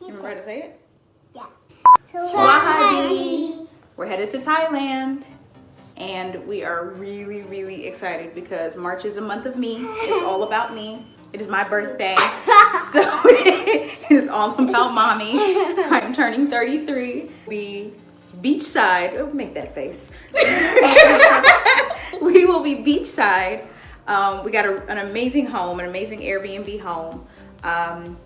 You remember how to say it? Yeah. Swahili. We're headed to Thailand. And we are really, really excited because March is a month of me. It's all about me. It is my birthday. So it is all about mommy. I'm turning 33. We beachside. Oh, make that face. We will be beachside. We got an amazing home, an amazing Airbnb home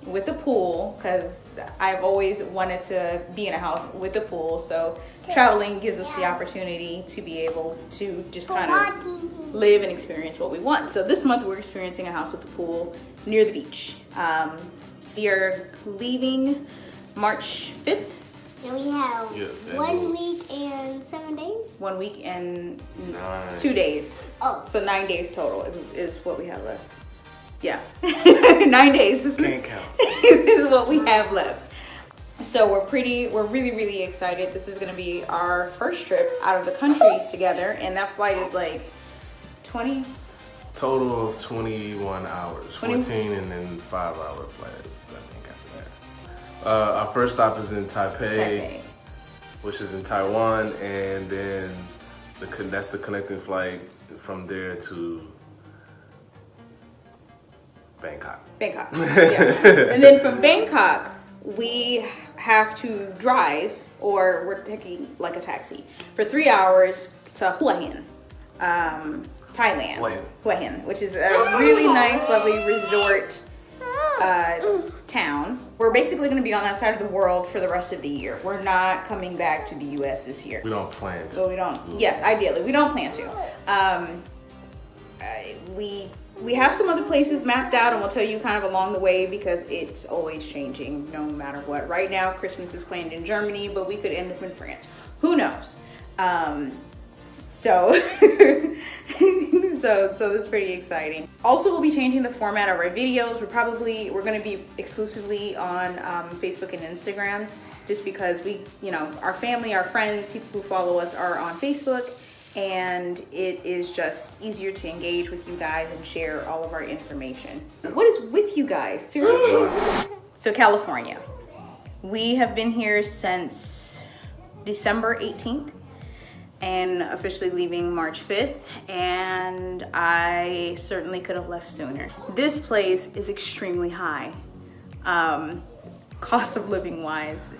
with a pool because I've always wanted to be in a house with a pool. So traveling gives us the opportunity to be able to just kind of live and experience what we want. So this month we're experiencing a house with a pool near the beach. We are leaving March 5th. And we have 1 week and 7 days? 1 week and 2 days. Oh. So 9 days total is what we have left. Yeah. 9 days. Can't count. Is what we have left. So we're really, really excited. This is gonna be our first trip out of the country together, and that flight is like 20? Total of 21 hours. 14 and then 5 hour flight, I think, after that. Our first stop is in Taipei, which is in Taiwan, and then that's the connecting flight from there to Bangkok. Bangkok. Yeah. And then from Bangkok, we have to drive, or we're taking like a taxi for 3 hours to Hua Hin, Thailand. Hua Hin, which is a really nice, lovely resort town. We're basically going to be on that side of the world for the rest of the year. We're not coming back to the U.S. this year. We don't plan to. So we don't. Yes, ideally, we don't plan to. We have some other places mapped out, and we'll tell you kind of along the way because it's always changing no matter what. Right now, Christmas is planned in Germany, but we could end up in France. Who knows? So that's pretty exciting. Also, we'll be changing the format of our videos. We're going to be exclusively on Facebook and Instagram, just because our family, our friends, people who follow us are on Facebook. And it is just easier to engage with you guys and share all of our information. What is with you guys? Seriously. So California. We have been here since December 18th and officially leaving March 5th. And I certainly could have left sooner. This place is extremely high. Cost of living wise,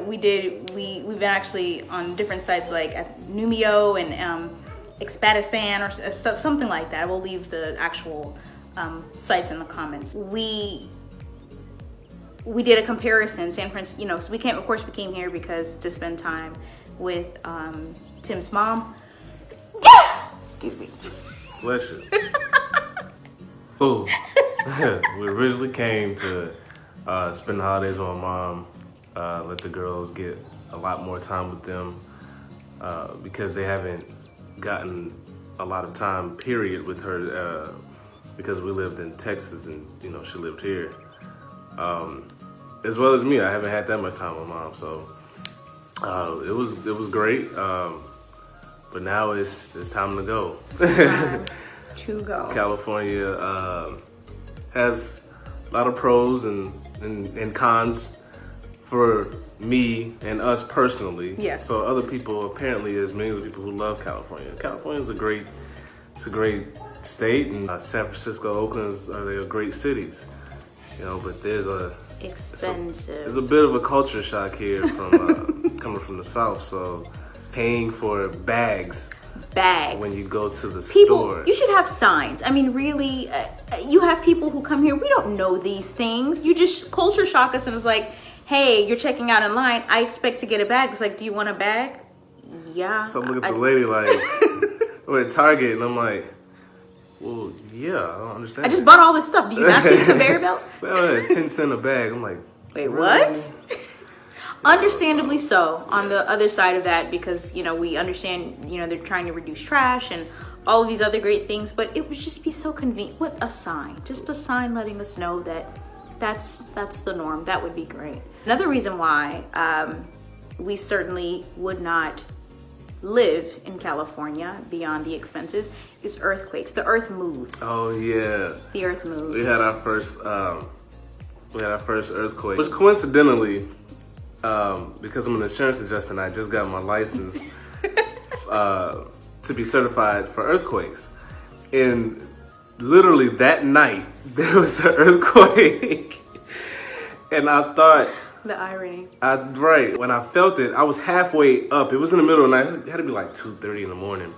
we've been actually on different sites like at Numio and Expatistan or stuff, something like that. We'll leave the actual sites in the comments. We did a comparison. San Francisco, so we came here because to spend time with Tim's mom. Excuse me. Bless you. So we originally came to spend the holidays with my mom, let the girls get a lot more time with them because they haven't gotten a lot of time, period, with her because we lived in Texas and, she lived here. As well as me, I haven't had that much time with mom, so it was great. But now it's time to go. To go. California has a lot of pros and cons for me and us personally. Yes. So other people, apparently there's millions of people who love California. California is a great state, and San Francisco, Oakland they're great cities. But there's a bit of a culture shock here from coming from the South. So paying for bags when you go to the store. You should have signs. I mean, really, you have people who come here, we don't know these things. You just culture shock us and it's like, hey, you're checking out in line. I expect to get a bag. It's like, do you want a bag? Yeah. So I look at the lady like, we're at Target, and I'm like, well, yeah, I don't understand. I just bought all this stuff. Do you not see the conveyor belt? So, it's 10 cents a bag. I'm like, wait, really? what? Understandably so on the other side of that, because we understand they're trying to reduce trash and all of these other great things, but it would just be so convenient. What a sign, just a sign letting us know that that's the norm. That would be great. Another reason why we certainly would not live in California beyond the expenses is earthquakes. The earth moves. Oh yeah, the earth moves. We had our first we had our first earthquake, which coincidentally, because I'm an insurance adjuster and I just got my license to be certified for earthquakes. And literally that night, there was an earthquake. And I thought... The irony. Right. When I felt it, I was halfway up. It was in the middle of the night. It had to be like 2:30 in the morning.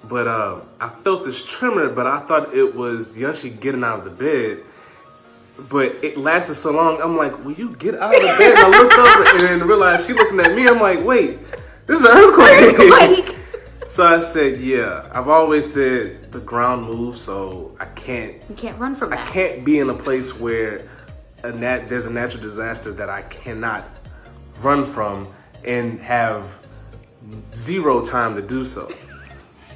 But I felt this tremor, but I thought it was Yunshi getting out of the bed. But it lasted so long, I'm like, will you get out of the bed? And I looked over and then realized she looking at me. I'm like, wait, this is an earthquake. So I said, yeah. I've always said the ground moves, so I can't. You can't run from that. I can't be in a place where there's a natural disaster that I cannot run from and have zero time to do so.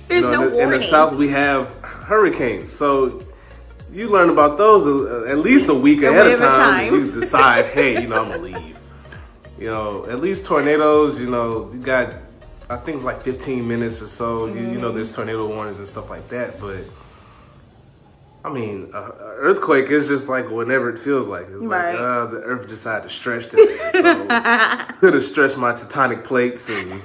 There's no warning. In the South, we have hurricanes, so you learn about those at least a week ahead of time. You decide, hey, I'm gonna leave. At least tornadoes, you got, I think it's like 15 minutes or so. Mm-hmm. There's tornado warnings and stuff like that, but I mean, an earthquake is just like whenever it feels like. It's right. Like, the earth decided to stretch today. So could have stretched my tectonic plates and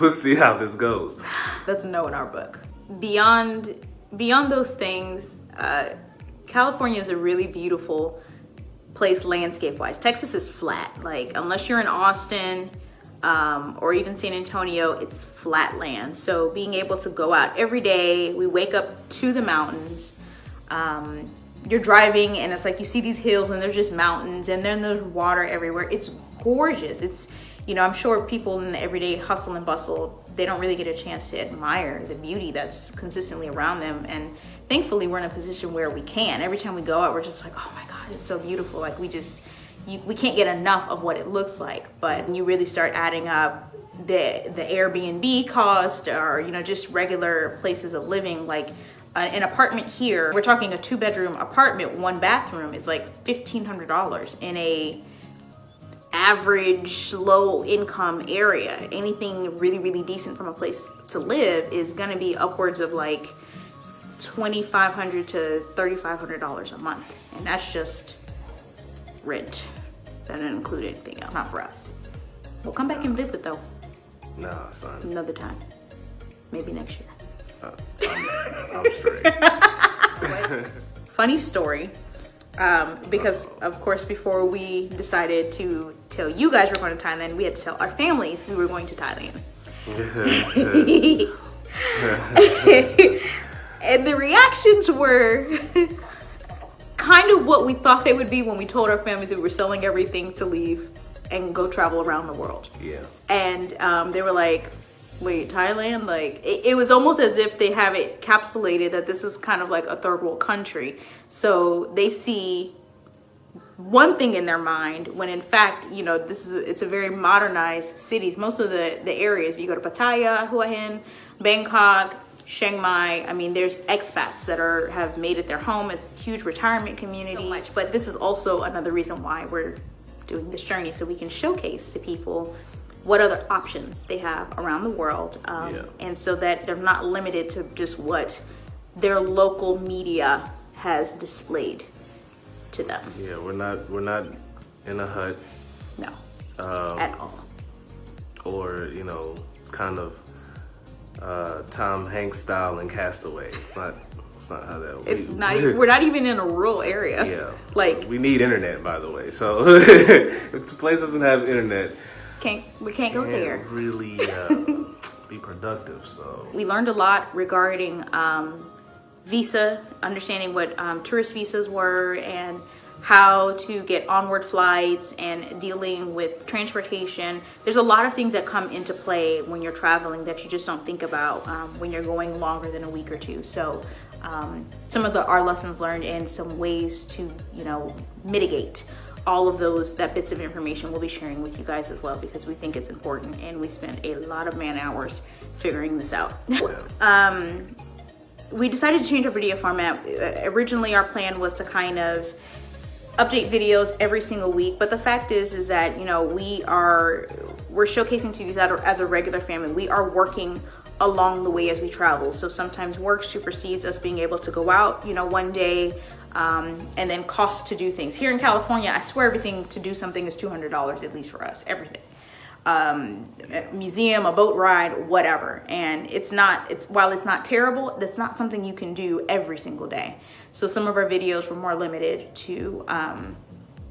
we'll see how this goes. That's a no in our book. Beyond those things, California is a really beautiful place landscape-wise. Texas is flat. Like, unless you're in Austin, or even San Antonio, it's flat land. So being able to go out every day, we wake up to the mountains. You're driving and it's like you see these hills and there's just mountains and then there's water everywhere. It's gorgeous. It's, I'm sure people in the everyday hustle and bustle, they don't really get a chance to admire the beauty that's consistently around them. And thankfully we're in a position where we can. Every time we go out, we're just like, oh my God, it's so beautiful. Like we can't get enough of what it looks like. But when you really start adding up the Airbnb cost or, just regular places of living, like an apartment here, we're talking a 2-bedroom apartment, 1 bathroom is like $1,500 in a average low income area. Anything really, really decent from a place to live is gonna be upwards of like $2,500 to $3,500 a month. And that's just rent. That didn't include anything else. Not for us. We'll come back and visit though. Nah, son. Another time. Maybe next year. I'm straight. Funny story. Because of course before we decided to tell you guys we're going to Thailand, we had to tell our families we were going to Thailand. And the reactions were kind of what we thought they would be when we told our families that we were selling everything to leave and go travel around the world. Yeah. And they were like, wait, Thailand? Like, it was almost as if they have it capsulated that this is kind of like a third world country. So they see one thing in their mind when in fact, it's a very modernized cities. Most of the areas, if you go to Pattaya, Hua Hin, Bangkok, Chiang Mai, I mean, there's expats that have made it their home. It's a huge retirement community. So much. But this is also another reason why we're doing this journey, so we can showcase to people what other options they have around the world. And so that they're not limited to just what their local media has displayed to them. Yeah, we're not in a hut. No, at all. Or, kind of Tom Hanks style in Castaway. It's not how that. We're not even in a rural area. Yeah, like we need internet, by the way. So if the place doesn't have internet, we can't go there. Really be productive. So we learned a lot regarding visa, understanding what tourist visas were and how to get onward flights and dealing with transportation. There's a lot of things that come into play when you're traveling that you just don't think about when you're going longer than a week or two. So some of our lessons learned and some ways to, mitigate all of that bits of information we'll be sharing with you guys as well, because we think it's important and we spent a lot of man hours figuring this out. We decided to change our video format. Originally our plan was to kind of update videos every single week, but the fact is that we're showcasing to you as a regular family. We are working along the way as we travel. So sometimes work supersedes us being able to go out, you know, one day, and then cost to do things. Here in California, I swear everything to do something is $200 at least for us, everything. A museum, a boat ride, whatever. And while it's not terrible, that's not something you can do every single day. So some of our videos were more limited to,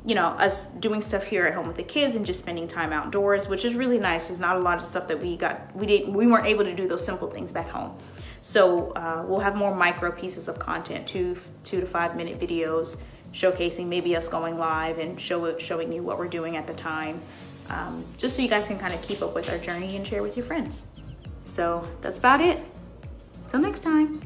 you know, us doing stuff here at home with the kids and just spending time outdoors, which is really nice. There's not a lot of stuff that we weren't able to do those simple things back home. So we'll have more micro pieces of content, 2 to 5 minute videos showcasing maybe us going live and showing you what we're doing at the time, just so you guys can kind of keep up with our journey and share with your friends. So that's about it. Till next time.